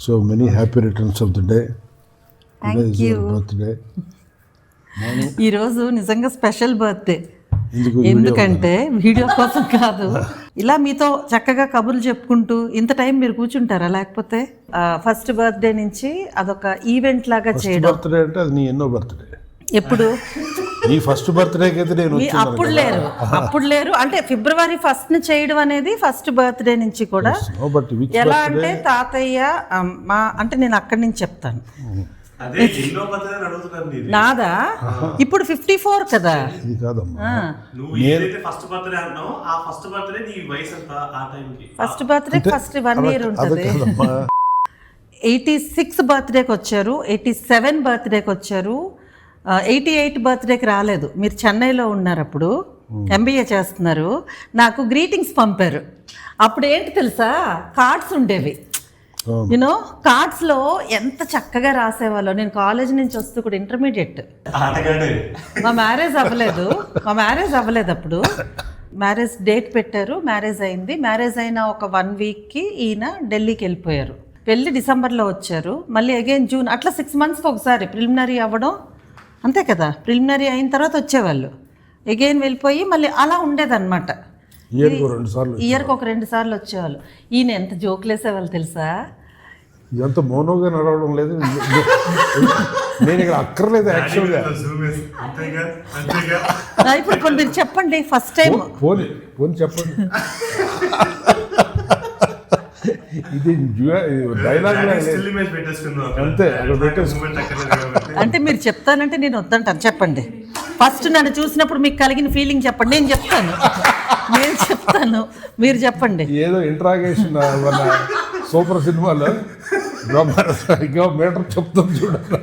So many happy returns of the day. Thank you. Birthday. ఈరోజు నిజంగా special birthday. ఎందుకు ఎందుకంటే వీడియో కోసం కాదు, ఇలా మీతో చక్కగా కబుర్లు చెప్పుకుంటూ ఇంత టైం మీరు కూర్చుంటారా? లేకపోతే ఫస్ట్ బర్త్డే నుంచి అదొక ఈవెంట్ లాగా చేయడం. బర్త్డే అంటే అది నీ ఎన్నో బర్త్డే? ఎప్పుడు? నీ ఫస్ట్ బర్త్డేకి అయితే నేను అప్పుడు లేరు అంటే ఫిబ్రవరి 1st చేయడం అనేది ఫస్ట్ బర్త్డే నుంచి కూడా. ఎలా అంటే తాతయ్య మా అంటే నేను అక్కడి నుంచి చెప్తాను. నాదా ఇప్పుడు 54 కదా. ఇది కాదమ్మా, ఫస్ట్ బర్త్డే ఫస్ట్ 1 year ఉంటుంది. 86 బర్త్డేకి వచ్చారు, 87 బర్త్డేకి వచ్చారు, 88 బర్త్డేకి రాలేదు. మీరు చెన్నైలో ఉన్నారు, అప్పుడు MBA చేస్తున్నారు. నాకు గ్రీటింగ్స్ పంపారు. అప్పుడు ఏంటి తెలుసా, కార్డ్స్ ఉండేవి. యూనో కార్డ్స్లో ఎంత చక్కగా రాసేవాళ్ళు. నేను కాలేజ్ నుంచి వస్తూ కూడా, ఇంటర్మీడియట్, మా మ్యారేజ్ అవ్వలేదు అప్పుడు. మ్యారేజ్ డేట్ పెట్టారు, మ్యారేజ్ అయింది. మ్యారేజ్ అయిన ఒక 1 weekకి ఈయన ఢిల్లీకి వెళ్ళిపోయారు. వెళ్ళి డిసెంబర్లో వచ్చారు, మళ్ళీ అగైన్ జూన్, అట్లా 6 monthsకి ఒకసారి ప్రిలిమినరీ అవ్వడం, అంతే కదా. ప్రిలిమినరీ అయిన తర్వాత వచ్చేవాళ్ళు, అగైన్ వెళ్ళిపోయి మళ్ళీ అలా ఉండేదన్నమాట. ఇయర్కి ఒక 2 సార్లు వచ్చేవాళ్ళు. ఈయన ఎంత జోకులు వేసేవాళ్ళు తెలుసా. ఇదంతా మౌనంగా నడవడం లేదు, నేను ఇక్కడ అక్కర్లేదు యాక్చువల్గా. ఇప్పుడు మీరు చెప్పండి, ఫస్ట్ టైం పోనీ చెప్పండి. ఇది డైలాగ్ అంతే, అక్కడ పెట్టేసుకుంటాం. అంటే మీరు చెప్తానంటే నేను వద్దంటాను. చెప్పండి, ఫస్ట్ నన్ను చూసినప్పుడు మీకు కలిగిన ఫీలింగ్ చెప్పండి. నేను చెప్తాను, మీరు చెప్పండి. ఏదో ఇంట్రాగేషన్ సూపర్ సినిమాలో మీటర్ చెప్తాం చూడాలి.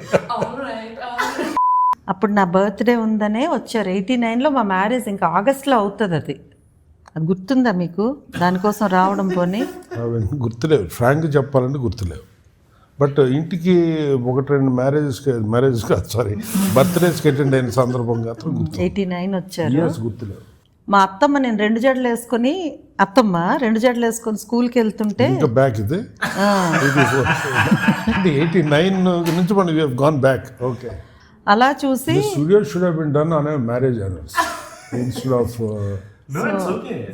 అప్పుడు నా బర్త్డే ఉందనే వచ్చారు. 89లో మా మ్యారేజ్ ఇంకా ఆగస్ట్లో అవుతుంది. అది గుర్తుందా మీకు? దానికోసం రావడం పోనీ గుర్తులేవు, ఫ్రాంక్ చెప్పాలంటే గుర్తులేవు. బట్ ఇంటికి 1-2 మ్యారేజెస్ కాదు, సారీ, బర్త్డేస్కి అటెండ్ అయిన సందర్భంగా 89 వచ్చారు. గుర్తులేవు. మా అత్తమ్మ, నేను 2 జడలు వేసుకొని, అత్తమ్మ 2 జడలు వేసుకొని స్కూల్కి వెళ్తుంటే, బ్యాక్ ఇది 89 నుంచి మనం గాన్ బ్యాక్. ఓకే, అలా చూసి studio should have been done on a marriage anniversary instead of.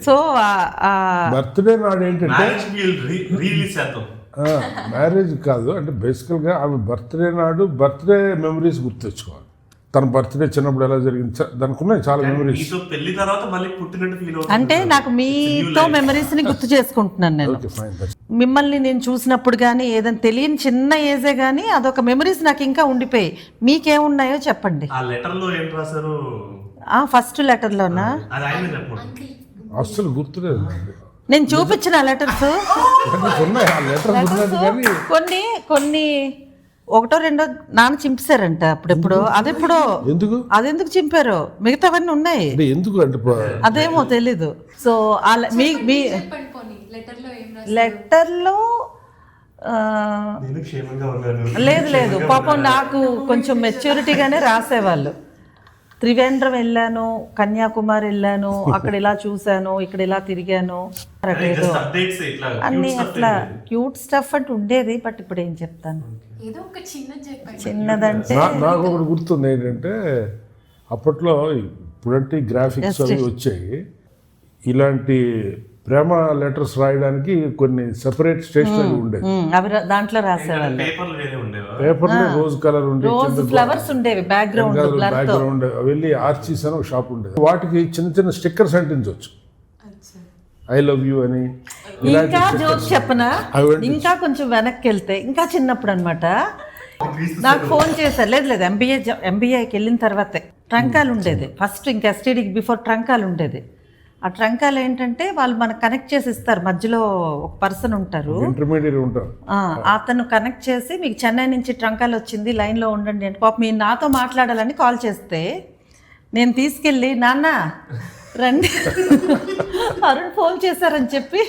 So birthday నాడు ఏంటంటే మ్యారేజ్ కాదు, అంటే బేసికల్గా ఆమె బర్త్డే నాడు బర్త్డే మెమరీస్ గుర్తు. తన బర్త్డే చిన్నప్పుడు ఎలా జరిగింది, దానికి ఉన్నాయి చాలా మెమరీస్. అంటే నాకు మీతో మెమరీస్ని గుర్తు చేసుకుంటున్నాను నేను. మిమ్మల్ని నేను చూసినప్పుడు కానీ ఏదైనా తెలియని చిన్న ఏజే కానీ అదొక మెమరీస్ నాకు ఇంకా ఉండిపోయి. మీకేమున్నాయో చెప్పండి. ఫస్ట్ లెటర్లోనా? అస్సలు గుర్తులేదు. నేను చూపించిన లెటర్స్ కొన్ని 1-2 నాన్న చింపేశారంట అప్పుడెప్పుడు. అదెందుకు చింపారో, మిగతావన్నీ ఉన్నాయి. ఎందుకు అంటే అదేమో తెలీదు. సో లెటర్లో లేదు, పాపం నాకు కొంచెం మెచ్యూరిటీగానే రాసేవాళ్ళు. త్రివేంద్రం వెళ్ళాను, కన్యాకుమారి వెళ్ళాను, అక్కడ ఇలా చూశాను, ఇక్కడ ఇలా తిరిగాను, అన్ని అట్లా క్యూట్ స్టఫ్ అంటే ఉండేది. బట్ ఇప్పుడు ఏం చెప్తాను, చిన్నదంటే నాకు ఒకటి గుర్తుంది ఏంటంటే, అప్పట్లో ఇప్పుడంటే గ్రాఫిక్స్ అవి వచ్చాయి, ఇలాంటి ప్రేమ లెటర్స్ రాయడానికి కొన్ని సెపరేట్ స్టేషనరీ ఉండేవి. అవి దాంట్లో రాసేవాళ్ళు. పేపర్లో రోజ్ కలర్ ఉండేది, ఫ్లవర్స్ ఉండేవి, బ్యాక్గ్రౌండ్. వెళ్ళి ఆర్చీస్ అని ఒక షాప్ ఉండేది, వాటికి చిన్న స్టిక్కర్స్ అంటించవచ్చు. ఐ లవ్ యూ అని. ఇంకా జోక్ చెప్పనా, ఇంకా కొంచెం వెనక్కి వెళ్తే, ఇంకా చిన్నప్పుడు అనమాట, నాకు ఫోన్ చేశారు. లేదు ఎంబీఏకి వెళ్ళిన తర్వాతే ట్రంకాలు ఉండేది. ఫస్ట్ ఇంకా STDకి బిఫోర్ ట్రంకాలు ఉండేది. ఆ ట్రంకాలు ఏంటంటే వాళ్ళు మనకు కనెక్ట్ చేసి ఇస్తారు, మధ్యలో ఒక పర్సన్ ఉంటారు, ఇంటర్మీడియట్ ఉంటారు, అతను కనెక్ట్ చేసి మీకు చెన్నై నుంచి ట్రంకాలు వచ్చింది, లైన్లో ఉండండి అంటే, పాప మీరు నాతో మాట్లాడాలని కాల్ చేస్తే నేను తీసుకెళ్ళి, నాన్న రండి అరుణ్ ఫోన్ చేశారని చెప్పి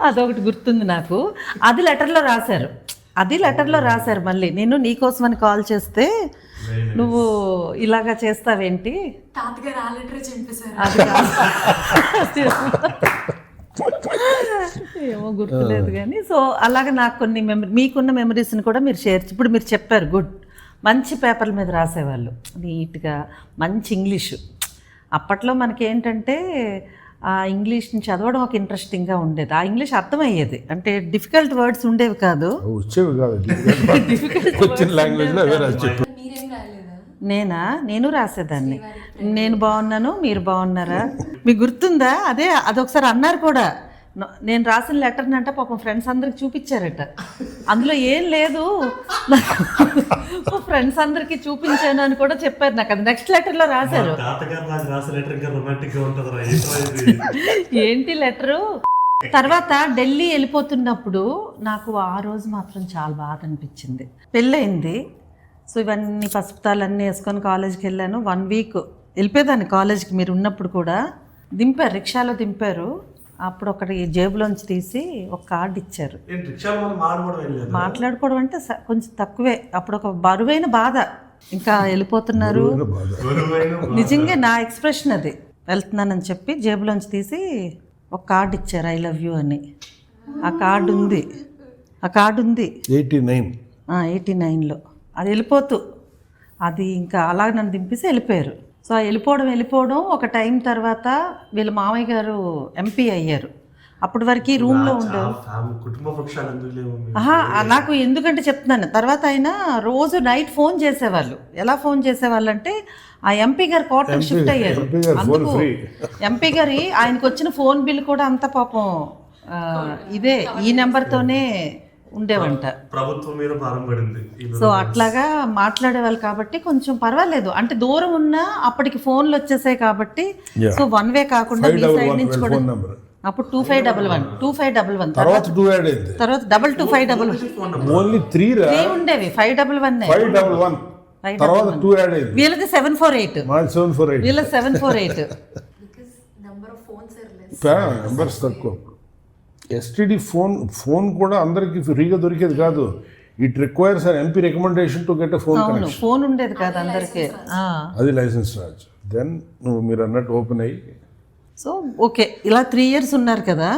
అదొకటి గుర్తుంది నాకు. అది లెటర్లో రాశారు. మళ్ళీ నేను నీకోసమని కాల్ చేస్తే నువ్వు ఇలాగా చేస్తావేంటి, ఏమో గుర్తులేదు కానీ సో అలాగే నాకు కొన్ని మీకున్న మెమరీస్ని కూడా మీరు షేర్ ఇప్పుడు మీరు చెప్పారు గుడ్ మంచి పేపర్ల మీద రాసేవాళ్ళు నీట్గా మంచి ఇంగ్లీషు అప్పట్లో మనకి ఏంటంటే ఆ ఇంగ్లీష్ని చదవడం ఒక ఇంట్రెస్టింగ్గా ఉండేది ఆ ఇంగ్లీష్ అర్థమయ్యేది అంటే డిఫికల్ట్ వర్డ్స్ ఉండేవి కాదు వచ్చేవి కాదు వచ్చిన లాంగ్వేజ్లో అవే రాసి చెప్పు. నేనా నేను రాసేదాన్ని నేను బాగున్నాను మీరు బాగున్నారా మీకు గుర్తుందా అదే అదొకసారి అన్నారు కూడా నేను రాసిన లెటర్ని అంటే పాపం ఫ్రెండ్స్ అందరికి చూపించారట అందులో ఏం లేదు ఫ్రెండ్స్ అందరికి చూపించాను అని కూడా చెప్పారు నాకు అది నెక్స్ట్ లెటర్లో రాశారు ఏంటి లెటరు తర్వాత ఢిల్లీ వెళ్ళిపోతున్నప్పుడు నాకు ఆ రోజు మాత్రం చాలా బాధ అనిపించింది పెళ్ళయింది సో ఇవన్నీ పసుపుతాలన్నీ వేసుకొని కాలేజ్కి వెళ్ళాను 1 వీక్ వెళ్ళిపోయేదాన్ని కాలేజ్కి మీరు ఉన్నప్పుడు కూడా దింపారు రిక్షాలో దింపారు అప్పుడు ఒకటి జేబులోంచి తీసి ఒక కార్డు ఇచ్చారు మాట్లాడుకోవడం అంటే కొంచెం తక్కువే అప్పుడు ఒక బరువైన బాధ ఇంకా వెళ్ళిపోతున్నారు నిజంగా నా ఎక్స్ప్రెషన్ అది వెళ్తున్నానని చెప్పి జేబులోంచి తీసి ఒక కార్డు ఇచ్చారు ఐ లవ్ యూ అని ఆ కార్డు ఉంది 89లో అది వెళ్ళిపోతూ అది ఇంకా అలా నన్ను దింపేసి వెళ్ళిపోయారు సో వెళ్ళిపోవడం ఒక టైం తర్వాత వీళ్ళ మామయ్య గారు ఎంపీ అయ్యారు అప్పటి వరకు రూమ్లో ఉండేవారు నాకు ఎందుకంటే చెప్తున్నాను తర్వాత ఆయన రోజు నైట్ ఫోన్ చేసేవాళ్ళు ఎలా ఫోన్ చేసేవాళ్ళు అంటే ఆ ఎంపీ గారు క్వార్టర్ షిఫ్ట్ అయ్యారు అందుకు ఎంపీ గారి ఆయనకు వచ్చిన ఫోన్ బిల్ కూడా అంత పాపం ఇదే ఈ నెంబర్తోనే ఉండేవంట ప్రభుత్వం మీద భారం పడింది సో అట్లాగా మాట్లాడేవాళ్ళు కాబట్టి కొంచెం పర్వాలేదు అంటే దూరం ఉన్నా అప్పటికి ఫోన్లు వచ్చేసాయి కాబట్టి సో 1 వే కాకుండా మీ సైడ్ నుంచి కూడా అప్పుడు 2511 తర్వాత 222511 ఓన్లీ 3 ఉండేవి 511 తర్వాత 2 యాడ్ అయింది వీళ్ళది 748 వీళ్ళ 748 నెంబర్స్ తక్కువ ఎస్టీడీ ఫోన్ కూడా అందరికి ఫ్రీగా దొరికేది కాదు it requires an MP recommendation to get phone connection phone ఉండేది కాదు అందరికి అది లైసెన్స్ రాజ్ దెన్ నువ్వు మీరు అన్నట్టు ఓపెన్ అయ్యి సో ఓకే ఇలా 3 years ఉన్నారు కదా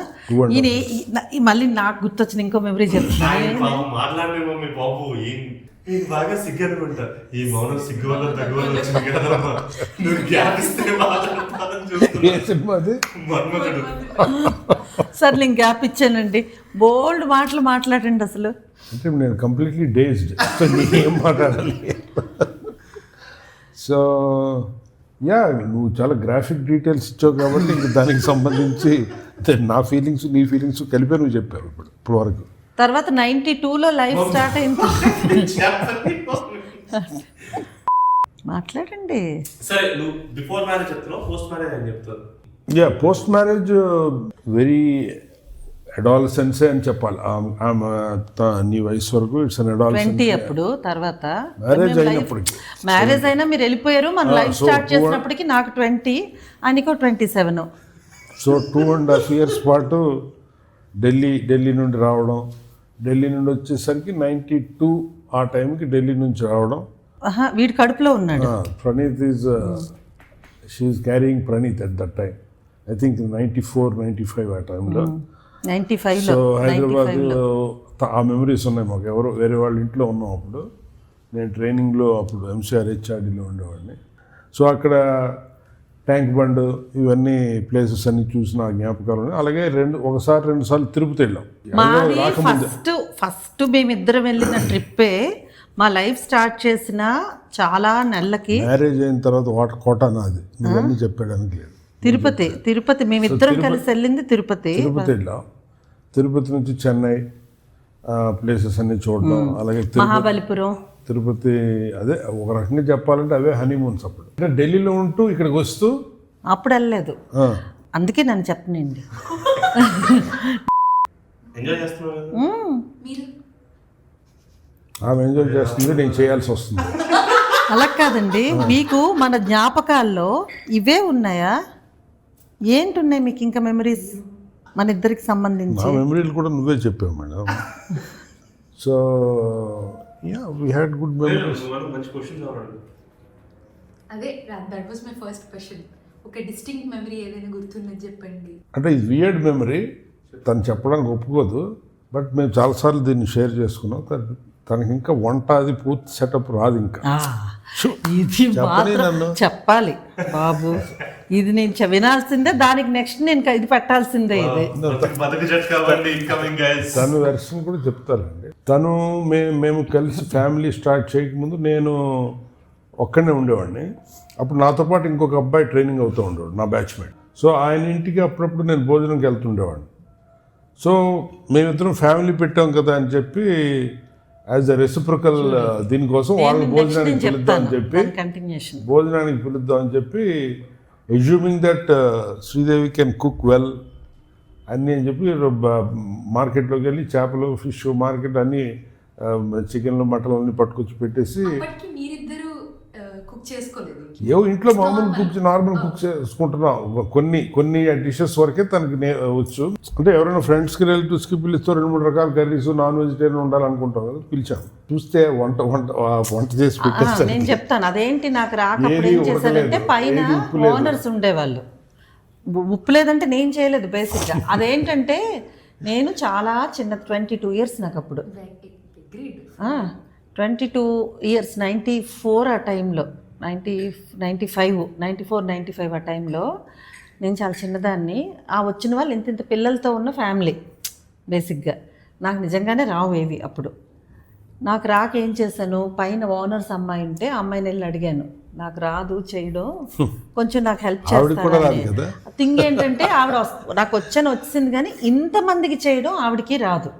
ఈయన మళ్ళీ నాకు గుర్తొచ్చిన ఇంకో మెమరీ చెప్తున్నాను మాట్లాడలేమో మీ బాబు నీకు బాగా సిగ్గు అనుకుంటా ఈ మౌనం సిగ్గు వల్ల తగ్గు వల్ల వచ్చింది కదా నువ్వు గ్యాప్ ఇస్తే సార్ నేను గ్యాప్ ఇచ్చానండి బోల్డ్ మాటలు మాట్లాడండి అసలు అంటే నేను కంప్లీట్లీ డేస్డ్ ఏం మాట్లాడాలి సో యా నువ్వు చాలా గ్రాఫిక్ డీటెయిల్స్ ఇచ్చావు కాబట్టి ఇంక దానికి సంబంధించి నా ఫీలింగ్స్ నీ ఫీలింగ్స్ కలిపి నువ్వు చెప్పావు ఇప్పుడు వరకు తర్వాత 92లో లైఫ్ స్టార్ట్ అయింది మాట్లాడండి సరే నువ్వు బిఫోర్ మ్యారేజ్ చెప్తున్నావు పోస్ట్ మ్యారేజ్ అని చెప్తాను యా పోస్ట్ మ్యారేజ్ వెరీ అడాలసెన్సే అని చెప్పాలి నీ వయసు వరకు ఇట్స్ అన్ అడాలసెన్స్ 20 అప్పుడు తర్వాత మ్యారేజ్ అయినా మీరు వెళ్ళిపోయారు మన లైఫ్ స్టార్ట్ చేసినప్పటికి నాకు 20 ఆయనకో 27 సో 2.5 years పాటు ఢిల్లీ నుండి రావడం ఢిల్లీ నుండి వచ్చేసరికి 92 ఆ టైంకి ఢిల్లీ నుంచి రావడం వీడి కడుపులో ఉన్నాడు Praneeth she's carrying Praneeth at that time I think 94-95 ఆ టైంలో 95 సో హైదరాబాద్ ఆ మెమరీస్ ఉన్నాయి మాకు ఎవరో వేరే వాళ్ళ ఇంట్లో ఉన్నాం అప్పుడు నేను ట్రైనింగ్లో అప్పుడు ఎంసీఆర్ హెచ్ఆర్డీలో ఉండేవాడిని సో అక్కడ ట్యాంక్ బండ్ ఇవన్నీ ప్లేసెస్ అన్ని చూసిన జ్ఞాపకాలు అలాగే 2 సార్లు తిరుపతి వెళ్ళాం ఫస్ట్ మేమిద్దరం వెళ్ళిన ట్రిప్పే మా లైఫ్ స్టార్ట్ చేసిన చాలా నెలలకి మ్యారేజ్ అయిన తర్వాత కోట నాది నువ్వన్నీ చెప్పడానికి లేదు తిరుపతి మేమిద్దరం కలిసి వెళ్ళింది తిరుపతి వెళ్ళాం తిరుపతి నుంచి చెన్నై ప్లేసెస్ అన్ని చూడడం అలాగే మహాబలిపురం తిరుపతి అదే ఒక రకంగా చెప్పాలంటే అవే హనీమూన్స్ అప్పుడు అంటే ఢిల్లీలో ఉంటూ ఇక్కడికి వస్తూ అప్పుడు వెళ్ళలేదు అందుకే నన్ను చెప్పనండి ఆమె ఎంజాయ్ చేస్తుంది నేను చేయాల్సి వస్తుంది అలా కాదండి మీకు మన జ్ఞాపకాల్లో ఇవే ఉన్నాయా ఏంటున్నాయి మీకు ఇంకా మెమరీస్ మన ఇద్దరికి సంబంధించి మెమరీలు కూడా నువ్వే చెప్పావు madam so yeah we had good memories మంచి క్వశ్చన్ కావాలి అదే that was my first question ఒక డిస్టింక్ట్ మెమరీ ఏదైనా గుర్తున్నది చెప్పండి అంటే ఇది వియర్డ్ మెమరీ తను చెప్పడానికి ఒప్పుకోదు, బట్ మేము చాలాసార్లు దీన్ని షేర్ చేసుకున్నాం. తనకి ఇంకా వంట అది పూర్తి సెటప్ రాదు ఇంకా. ఇది చెప్పని నన్ను చెప్పాలి బాబు, ఇది నేను వినాల్సిందే, దానికి నెక్స్ట్ నేను ఇది పెట్టాల్సిందే. ఇది తను వెర్షన్ కూడా చెప్తారండి. తను మేము కలిసి ఫ్యామిలీ స్టార్ట్ చేయకముందు నేను ఒక్కడనే ఉండేవాడిని. అప్పుడు నాతో పాటు ఇంకొక అబ్బాయి ట్రైనింగ్ అవుతూ ఉండేవాడు, నా బ్యాచ్మేట్. సో ఆయన ఇంటికి అప్పుడప్పుడు నేను భోజనంకి వెళ్తుండేవాడిని. సో మేమిద్దరం ఫ్యామిలీ పెట్టాం కదా అని చెప్పి యాజ్ అ రెసిప్రకల్ దీనికోసం వాళ్ళు భోజనానికి పిలుద్దాం అని చెప్పి assuming that Sridevi can cook well అన్నీ అని చెప్పి మార్కెట్లోకి వెళ్ళి చేపలు, ఫిష్ మార్కెట్ అన్నీ చికెన్లు, మటన్లు అన్నీ పట్టుకొచ్చి పెట్టేసి మీరిద్దరు కుక్ చేసుకోలేదు. ఏవో ఇంట్లో మామూలు నార్మల్ కుక్ చేసుకుంటున్నాం. కొన్ని డిషెస్ వరకే తనకి వచ్చు. అంటే ఎవరైనా ఫ్రెండ్స్కి రిలేటివ్స్కి పిలుస్తూ 2-3 రకాల కర్రీస్, నాన్ వెజిటేరియన్ ఉండాలనుకుంటాం కదా, పిలిచాను. చూస్తే వంట చేసి పెట్టేస్తాను. నేను చెప్తాను అదేంటి నాకు రాకపోతే ఏం చేశానంటే, పైన ఓనర్స్ ఉండేవాళ్ళు, ఉప్పు లేదంటే నేను చేయలేదు బేసిక్గా. అదేంటంటే నేను చాలా చిన్న 22 ఇయర్స్ నాకు అప్పుడు, 22 ఇయర్స్, 94 ఆ టైంలో, 94-95 ఆ టైంలో నేను చాలా చిన్నదాన్ని. ఆ వచ్చిన వాళ్ళు ఇంత పిల్లలతో ఉన్న ఫ్యామిలీ బేసిక్గా. నాకు నిజంగానే రావు ఏవి అప్పుడు. నాకు రాక ఏం చేశాను, పైన ఓనర్స్ అమ్మాయి ఉంటే ఆ అమ్మాయిని వెళ్ళి అడిగాను, నాకు రాదు చేయడం, కొంచెం నాకు హెల్ప్ చేస్తాను. థింగ్ ఏంటంటే ఆవిడ నాకు వచ్చింది కానీ ఇంతమందికి చేయడం ఆవిడకి రాదు.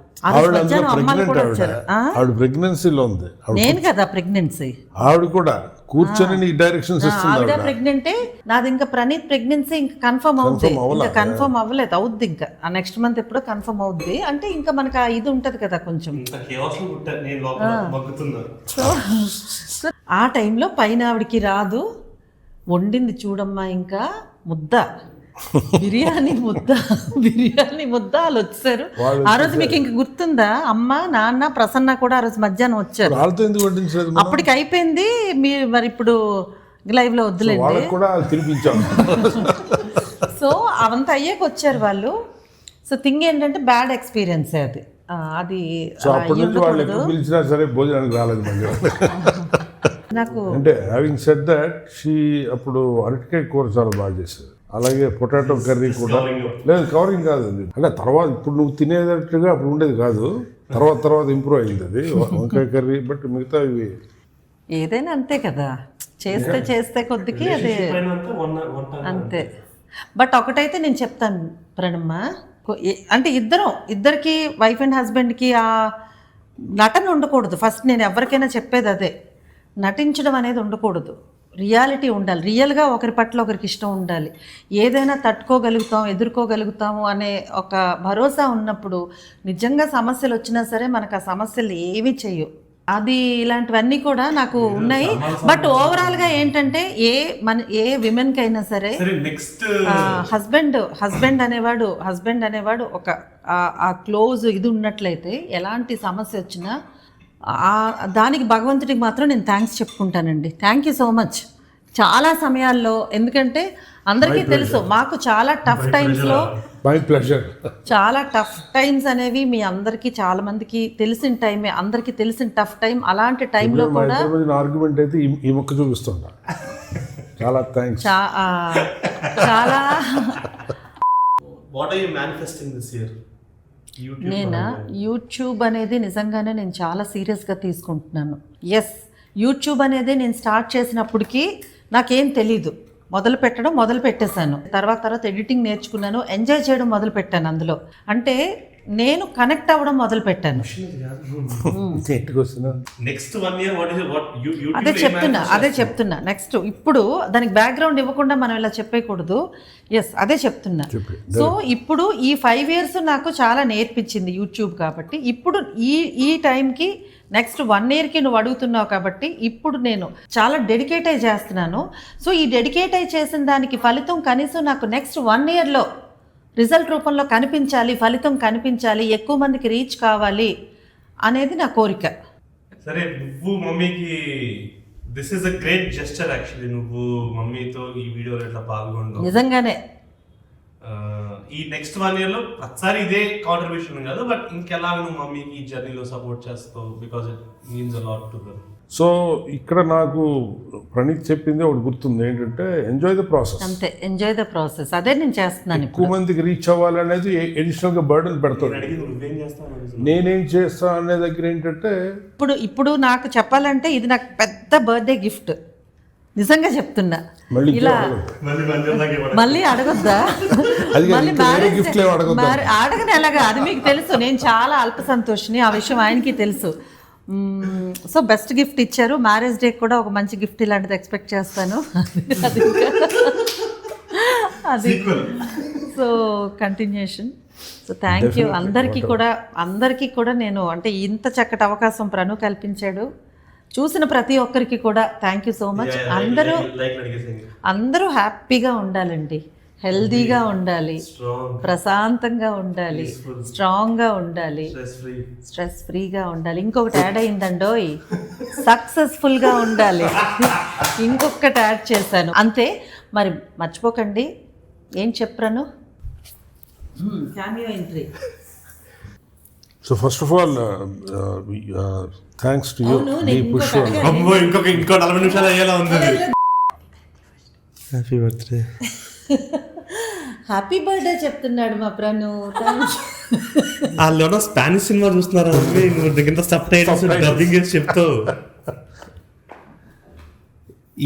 ప్రెగ్నెన్సీలో ఉంది నేను కదా ప్రెగ్నెన్సీ, ఆవిడ కూడా కూర్చొని నీకు డైరెక్షన్స్ ఇస్తుంది. ఆవిడ ప్రెగ్నెంటే, నాది ఇంకా ప్రణీత్ ప్రెగ్నెన్సీ ఇంకా కన్ఫర్మ్ అవుద్ది, ఇంకా కన్ఫర్మ్ అవ్వలేదు, అవుద్ది ఇంకా నెక్స్ట్ మంత్ ఎప్పుడో కన్ఫర్మ్ అవుద్ది. అంటే ఇంకా మనకు ఆ ఇది ఉంటది కదా కొంచెం. సో ఆ టైంలో పైన ఆవిడకి రాదు, వండింది చూడమ్మా, ఇంకా ముద్ద బిర్యానీ ముద్ద వాళ్ళు వచ్చారు. ఆ రోజు మీకు ఇంక గుర్తుందా, అమ్మ, నాన్న, ప్రసన్న కూడా ఆ రోజు మధ్యాహ్నం వచ్చారు. అప్పటికి అయిపోయింది, మీరు మరి ఇప్పుడు లైవ్ లో వద్దులేండి. సో అవంతా అయ్యాక వచ్చారు వాళ్ళు. సో థింగ్ ఏంటంటే బ్యాడ్ ఎక్స్పీరియన్స్ అది నాకు. అంటే హ్యావింగ్ సెడ్ దట్, షీ అప్పుడు అరటికాయ కూర చాలా బాగా చేసేది. అలాగే పొటాటో కర్రీ కూడా లేదు, కవరింగ్ కాదు అది. అంటే తర్వాత ఇప్పుడు నువ్వు తినేటట్టుగా అప్పుడు ఉండేది కాదు, తర్వాత ఇంప్రూవ్ అయింది అది వంకాయ కర్రీ. బట్ మిగతా ఇవి ఏదైనా అంతే కదా, చేస్తే కొద్దికి అది అంతే. బట్ ఒకటైతే నేను చెప్తాను ప్రణమ్మ, అంటే ఇద్దరికి వైఫ్ అండ్ హస్బెండ్కి ఆ నటన ఉండకూడదు. ఫస్ట్ నేను ఎవరికైనా చెప్పేది అదే, నటించడం అనేది ఉండకూడదు, రియాలిటీ ఉండాలి. రియల్గా ఒకరి పట్ల ఒకరికి ఇష్టం ఉండాలి. ఏదైనా తట్టుకోగలుగుతాం, ఎదుర్కోగలుగుతాము అనే ఒక భరోసా ఉన్నప్పుడు నిజంగా సమస్యలు వచ్చినా సరే మనకు ఆ సమస్యలు ఏమీ చేయవు. అది ఇలాంటివన్నీ కూడా నాకు ఉన్నాయి. బట్ ఓవరాల్గా ఏంటంటే ఏ విమెన్కి అయినా సరే హస్బెండ్ అనేవాడు ఒక ఆ క్లోజ్ ఇది ఉన్నట్లయితే ఎలాంటి సమస్య వచ్చినా దానికి భగవంతుడికి మాత్రం నేను థ్యాంక్స్ చెప్పుకుంటానండి. Thank you so much. చాలా సమయాల్లో, ఎందుకంటే అందరికీ తెలుసు మాకు చాలా టఫ్ టైమ్స్లో, చాలా టఫ్ టైమ్స్ అనేవి మీ అందరికీ చాలా మందికి తెలిసిన టైమే, అందరికీ తెలిసిన టఫ్ టైం. అలాంటి టైంలో కూడా ఆర్గ్యుమెంట్ అయితే ఈ మొక్క చూపిస్తుంటా. చాలా థ్యాంక్స్. చాలా what are you manifesting this year? YouTube అనేది నిజంగానే నేను చాలా సీరియస్గా తీసుకుంటున్నాను. ఎస్, యూట్యూబ్ అనేది నేను స్టార్ట్ చేసినప్పటికీ నాకేం తెలీదు, మొదలు పెట్టేశాను. తర్వాత ఎడిటింగ్ నేర్చుకున్నాను, ఎంజాయ్ చేయడం మొదలుపెట్టాను. అందులో అంటే నేను కనెక్ట్ అవ్వడం మొదలుపెట్టాను. అదే చెప్తున్నా నెక్స్ట్. ఇప్పుడు దానికి బ్యాక్గ్రౌండ్ ఇవ్వకుండా మనం ఇలా చెప్పేయకూడదు. ఎస్, అదే చెప్తున్నా. సో ఇప్పుడు ఈ 5 years నాకు చాలా నేర్పించింది యూట్యూబ్. కాబట్టి ఇప్పుడు ఈ టైంకి నెక్స్ట్ 1 yearకి నువ్వు అడుగుతున్నావు కాబట్టి ఇప్పుడు నేను చాలా డెడికేట్ అయి చేస్తున్నాను. సో ఈ డెడికేట్ అయి చేసిన దానికి ఫలితం కనీసం నాకు నెక్స్ట్ 1 yearలో రిజల్ట్ రూపంలో కనిపించాలి, ఫలితం కనిపించాలి, ఎక్కువ మందికి రీచ్ కావాలి అనేది నా కోరిక. సరే, నువ్వు మమ్మీకి this is a great gesture actually. నువ్వు మమ్మీతో ఈ వీడియోలో ఇట్లా పాల్గొనడం నిజంగానే ఈ నెక్స్ట్ 1 year లో ప్రతిసారి ఇదే కాంట్రిబ్యూషన్ కాదు, బట్ ఇంకెలా నువ్వు మమ్మీకి ఈ జర్నీలో సపోర్ట్ చేస్తావు, because it means a lot to them. So ఇక్కడ నాకు ప్రణీత్ చెప్పింది ఒకటి గుర్తుంది ఏంటంటే ఎంజాయ్ ద ప్రాసెస్. అంతే, ఎంజాయ్ ద ప్రాసెస్. అదే నేను చేస్తున్నాను ఎక్కువ మందికి రీచ్ అవ్వాలనేది ఎడిషనల్గా బర్డెన్ పెడుతుంది. నువ్వేం చేస్తావు? నేనేం చేస్తా అనే దగ్గర ఏంటంటే ఇప్పుడు నాకు చెప్పాలంటే ఇది నాకు పెద్ద బర్త్డే గిఫ్ట్, నిజంగా చెప్తున్నా. మళ్ళీ ఇలా మళ్ళీ మళ్ళీ అడగొద్దా? అది కాదు, మళ్ళీ ఇంకా వేరే gift లేవు అడగొద్దా? అడగని ఎలాగా, అది మీకు తెలుసు. నేను చాలా అల్ప సంతోషిని, ఆ విషయం ఆయనకి తెలుసు. సో బెస్ట్ గిఫ్ట్ ఇచ్చారు. మ్యారేజ్ డే కూడా ఒక మంచి గిఫ్ట్ ఇలాంటిది ఎక్స్పెక్ట్ చేస్తాను. అది so continuation. So thank you అందరికీ కూడా నేను అంటే ఇంత చక్కటి అవకాశం ప్రణు కల్పించాడు. చూసిన ప్రతి ఒక్కరికి కూడా థ్యాంక్ యూ సో మచ్. అందరూ హ్యాపీగా ఉండాలండి, హెల్దీగా ఉండాలి, ప్రశాంతంగా ఉండాలి, స్ట్రాంగ్గా ఉండాలి, స్ట్రెస్ ఫ్రీగా ఉండాలి. ఇంకొకటి యాడ్ అయిందండోయ్, సక్సెస్ఫుల్గా ఉండాలి. ఇంకొకటి యాడ్ చేశాను అంతే. మరి మర్చిపోకండి, ఏం చెప్పాను, cameo entry. So first of all thanks to you. ఇంకో 40 నిమిషాలు అయ్యేలా ఉంది. Happy birthday. హ్యాపీ బర్త్డే చెప్తున్నాడు మా ప్రణు. వాళ్ళు స్పానిష్ సినిమా చూస్తున్నారా? నువ్వు దగ్గర సబ్ టైటిల్స్ డబ్బింగ్ చేసి చెప్తావు.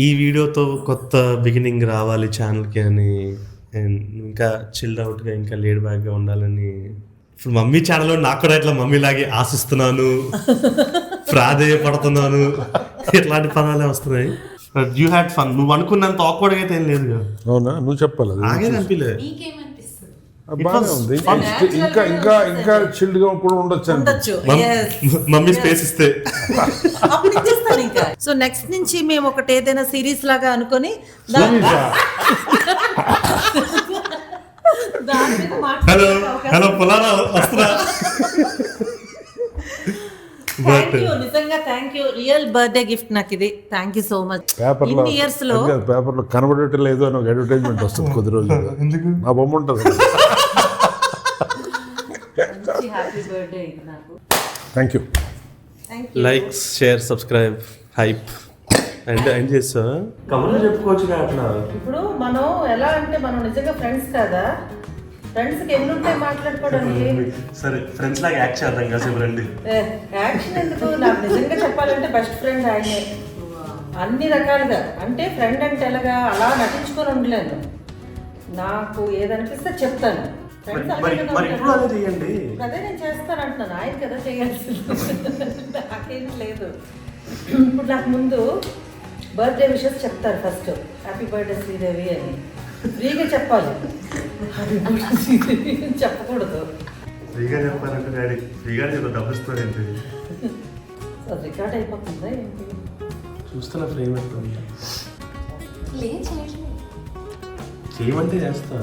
ఈ వీడియోతో కొత్త బిగినింగ్ రావాలి ఛానల్కి అని, ఇంకా చిల్డ్ అవుట్గా, ఇంకా లేడ్ బ్యాక్గా ఉండాలని ఇప్పుడు మమ్మీ ఛానల్లో నాకు కూడా ఇట్లా మమ్మీ లాగే ఆశిస్తున్నాను, ప్రాధేయపడుతున్నాను, ఇట్లాంటి పదాలే వస్తున్నాయి. You had fun. నువ్వు అనుకున్నంత ఆక్వర్డ్ అయితే ఏం లేదు. అవునా? నువ్వు చెప్పాలి. నాగే అనిపించలేదు. మీకేమనిపిస్తుంది? బాగానే ఉంది. ఇంకా చిల్డ్ గా కూడా ఉండొచ్చు. మమ్మీ స్పేస్ ఇస్తే అప్పుడు ఇచ్చేస్తాను ఇంకా. సో నెక్స్ట్ నుంచి మేము ఒకటి ఏదైనా సిరీస్ లాగా అనుకొని హలో పొలానా వస్తున్నా. నిజంగా thank you. Real birthday gift నాకు ఇది. Thank you so much. ఇన్ని ఇయర్స్ లో పేపర్లో కనబడేటలేదు అని ఒక అడ్వర్టైజ్మెంట్ వస్తుంది కొద్ది రోజులు. నా బొమ్మ ఉంటుంది. హ్యాపీ బర్త్డే నాకు. Thank you. Likes, share, subscribe, hype and ఏం చేస్తా కబుర్లు చెప్పుకోవచ్చు అట్లా. ఇప్పుడు మనం ఎలా అంటే మనం నిజంగా ఫ్రెండ్స్ కదా, ఫ్రెండ్స్ కి ఎన్ని ఉంటాయి మాట్లాడుకోవడానికి. సరే ఫ్రెండ్స్ లాగా యాక్ట్ చేద్దాం కాసేపు రండి. యాక్షన్ ఎందుకు, నాకు నిజంగా చెప్పాలంటే బెస్ట్ ఫ్రెండ్ ఆయనే అన్ని రకాలుగా. అంటే ఫ్రెండ్ అంటే ఎలాగా అలా నటించుకొని ఉండలేను, నాకు ఏదనిపిస్తే చెప్తాను. అదే నేను చేస్తాను అంటున్నాను, ఆయన కదా చేయాల్సింది, నాకేం లేదు. ఇప్పుడు నాకు ముందు బర్త్డే విషెస్ చెప్తారు. ఫస్ట్ హ్యాపీ బర్త్డే శ్రీదేవి అని ఫ్రీగా చెప్పాలి, చెప్పకూడదు. ఫ్రీగా చెప్పాలంటే డాడీ ఫ్రీగా డబ్బు ఇస్తారేంటి? రికార్డ్ అయిపోతుందా ఏంటి? చూస్తున్నా ఫ్రేమ్ పెట్టుకుంటా. లేదు చేయట్లేదు. చేయమంటే చేస్తా.